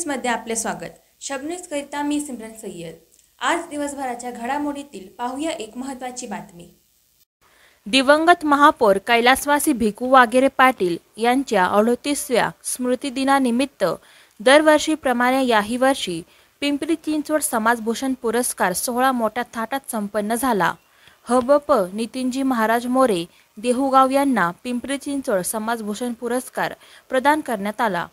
न्यूजमध्ये आपले स्वागत। शब न्यूज करिता मी सिमरन सय्यद। आज दिवसभराच्या घडामोडीतील पाहूया एक महत्त्वाची बातमी। दिवंगत महापौर कैलासवासी भिकू वाघेरे पाटील यांच्या 38व्या स्मृतिदिनानिमित्त दरवर्षीप्रमाणे याही वर्षी पिंपरी चिंचवड समाजभूषण पुरस्कार सोहळा मोठ्या थाटात संपन्न झाला। हबप नितीनजी महाराज मोरे देहुगाव यांना पिंपरी चिंचवड समाजभूषण पुरस्कार प्रदान करण्यात आला।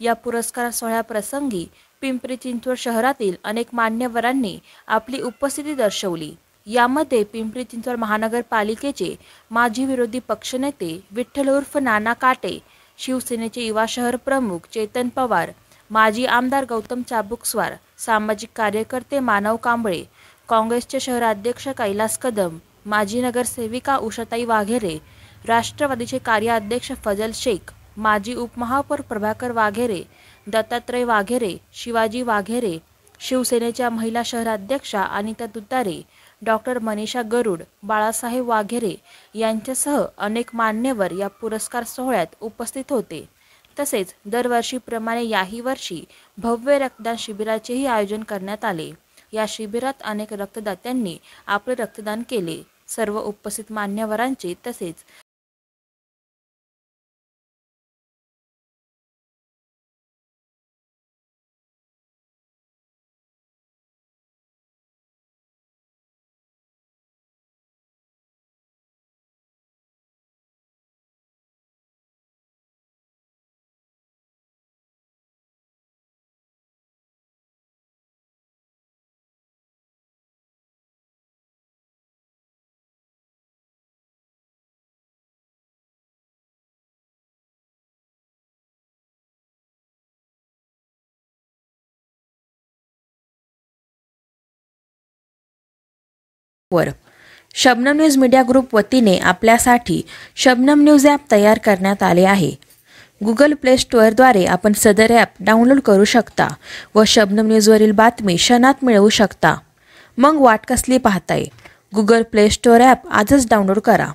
या पुरस्कार सोहळ्याप्रसंगी पिंपरी चिंचवड शहरातील अनेक मान्यवरांनी आपली उपस्थिती दर्शवली। यामध्ये पिंपरी चिंचवड महानगरपालिकेचे माजी विरोधी पक्षनेते विठ्ठल उर्फ नाना काटे, शिवसेनेचे युवा शहर प्रमुख चेतन पवार, माजी आमदार गौतम चाबुकस्वार, सामाजिक कार्यकर्ते मानव कांबळे, काँग्रेसचे शहराध्यक्ष कैलास कदम, माजी नगरसेविका उषाताई वाघेरे, राष्ट्रवादीचे कार्याध्यक्ष फजल शेख, माजी उपमहापौर प्रभाकर वाघेरे, दत्तात्रय वाघेरे, शिवाजी वाघेरे, शिवसेनेच्या महिला शहराध्यक्षा अनिता तुतारे, डॉक्टर मनीषा गरुड, बाळासाहेब वाघेरे यांच्यासह अनेक मान्यवर या पुरस्कार सोहळ्यात उपस्थित होते। तसेच दरवर्षीप्रमाणे याही वर्षी भव्य रक्तदान शिबिराचेही आयोजन करण्यात आले। या शिबिरात अनेक रक्तदात्यांनी आपले रक्तदान केले। सर्व उपस्थित मान्यवरांचे तसेच शबनम न्यूज मीडिया ग्रुप वतीने आपल्यासाठी शबनम न्यूज ॲप तयार करण्यात आले आहे। गुगल प्ले स्टोअरद्वारे आपण सदर ॲप डाउनलोड करू शकता व शबनम न्यूजवरील बातमी क्षणात मिळवू शकता। मग वाट कसली पाहताय? गुगल प्ले स्टोअर ॲप आजच डाउनलोड करा।